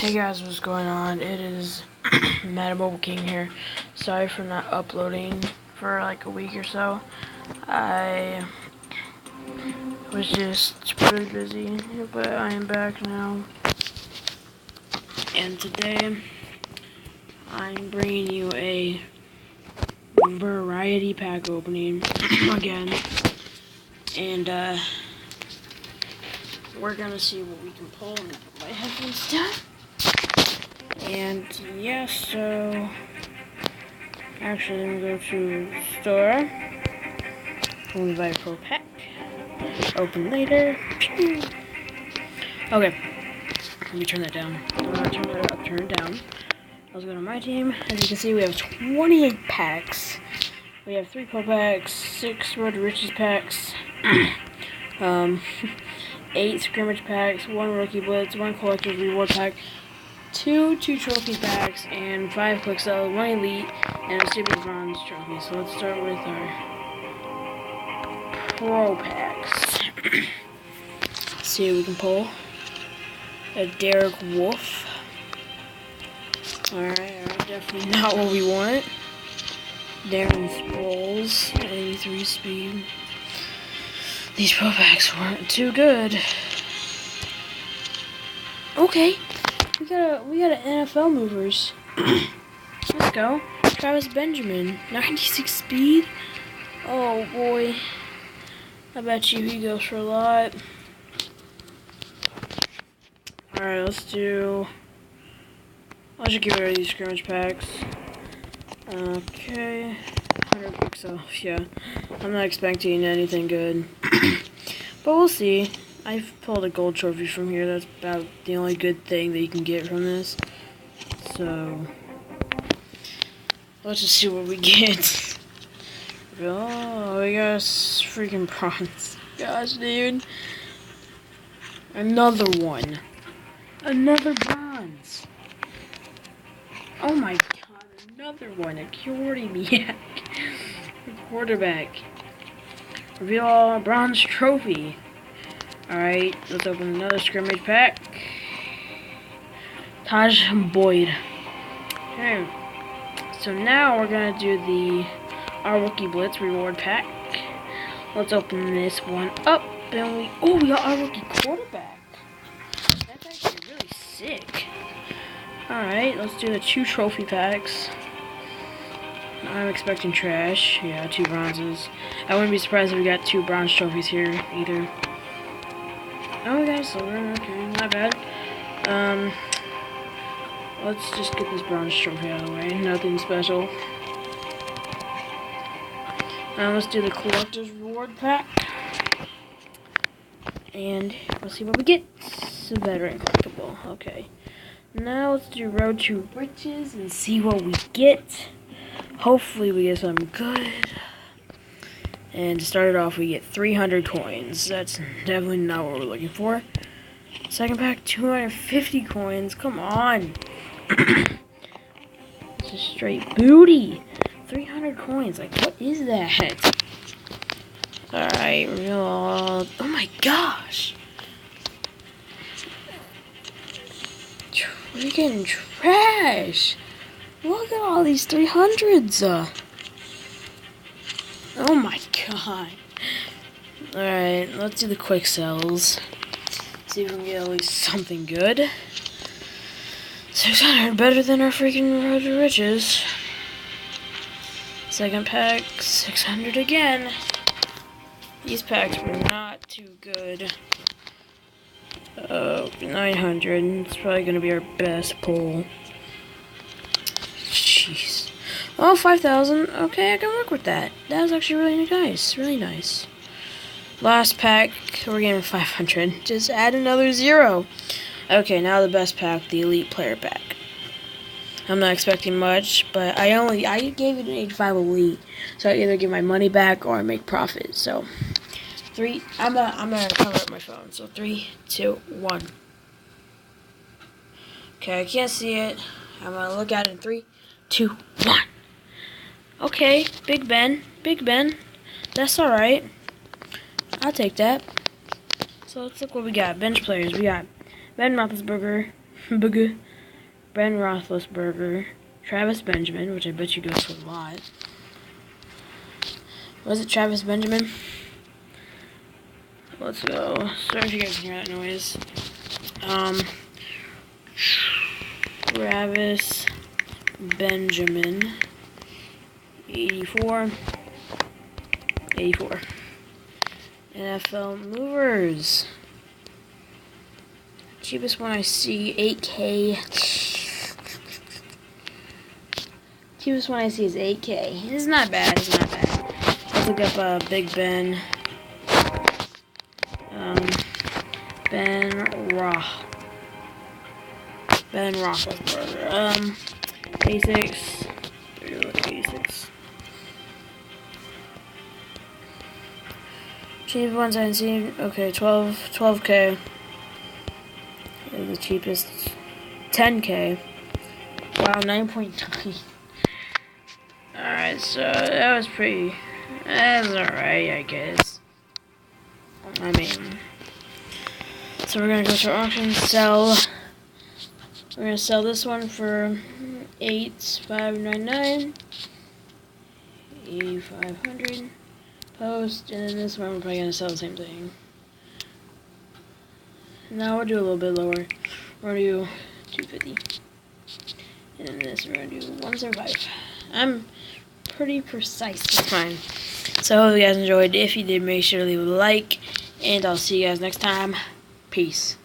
Hey guys, what's going on? It is Madden Mobile King here. Sorry for not uploading for like a week or so. I was just really busy, but I am back now. And today, I'm bringing you a variety pack opening again. And we're gonna see what we can pull. Let me put my headphones down. And yeah, so actually I'm gonna go to the store. Only buy a pro pack. Open later. Okay. Let me turn that down. I'm gonna turn that up, turn it down. Let's go to my team. As you can see, we have 28 packs. We have 3 pro packs, 6 Road to Riches packs, 8 scrimmage packs, 1 rookie blitz, 1 collector's reward pack, 2 trophy packs, and 5 quick sell, 1 elite, and a super bronze trophy. So let's start with our pro packs. Let's see what we can pull. A Derek Wolf. Alright, definitely not what we want. Darren Sproles, 83 speed. These pro packs weren't too good. Okay. We got an NFL movers. Let's go. Travis Benjamin, 96 speed. Oh boy. I bet you he goes for a lot. Alright, let's just get rid of these scrimmage packs. Okay. 100 pixels, yeah. I'm not expecting anything good. But we'll see. I've pulled a gold trophy from here. That's about the only good thing that you can get from this. So, let's just see what we get. Oh, we got a freaking bronze. Gosh, dude. Another one. Another bronze. Oh my god, another one. A quarterback. A quarterback. Reveal a bronze trophy. Alright, let's open another scrimmage pack. Taj Boyd. Okay. So now we're gonna do our rookie blitz reward pack. Let's open this one up and we got our rookie quarterback. That's actually really sick. Alright, let's do the 2 trophy packs. I'm expecting trash. Yeah, 2 bronzes. I wouldn't be surprised if we got 2 bronze trophies here either. Oh, we got a silver. Okay, not bad. Let's just get this bronze trophy out of the way. Nothing special. Let's do the collector's reward pack. And let's see what we get. It's a veteran collectible. Okay. Now let's do Road to Riches and see what we get. Hopefully we get something good. And to start it off, we get 300 coins. That's definitely not what we're looking for. Second pack, 250 coins. Come on. It's a straight booty. 300 coins. Like, what is that? Alright, real. Oh my gosh. Freaking trash. Look at all these 300s. Oh my god. Alright, let's do the quick sells. See if we can get at least something good. 600, better than our freaking Road to Riches. Second pack, 600 again. These packs were not too good. 900. It's probably going to be our best pull. Jeez. Oh, 5,000. Okay, I can work with that. That was actually really nice. Really nice. Last pack, we're getting 500. Just add another 0. Okay, now the best pack, the Elite Player Pack. I'm not expecting much, but I gave it an 85 Elite, so I either get my money back or I make profit. So, I'm gonna cover up my phone. So 3, 2, 1. Okay, I can't see it. I'm gonna look at it in 3, 2, 1. Okay, Big Ben. That's all right. I'll take that. So let's look what we got. Bench players. We got Ben Roethlisberger, Ben Roethlisberger, Travis Benjamin, which I bet you goes for a lot. Was it Travis Benjamin? Let's go. Sorry if you guys can hear that noise. Travis Benjamin, 84. NFL movers. Cheapest one I see, 8K. Cheapest one I see is 8K. It's not bad. It's not bad. Let's look up Big Ben. Ben Roethlisberger. Basics. Basics. Cheap ones I see. Okay, 12K. The cheapest. 10K. Wow, 9.9. Alright, so that was pretty. That's alright, I guess. I mean. So we're gonna go to auction, sell. We're gonna sell this one for $8,599, 8,500. Post, and then this one we're probably gonna sell the same thing. Now we'll do a little bit lower. We're gonna do 250, and then this we're gonna do 175. I'm pretty precise this time. So I hope you guys enjoyed. If you did, make sure to leave a like, and I'll see you guys next time. Peace.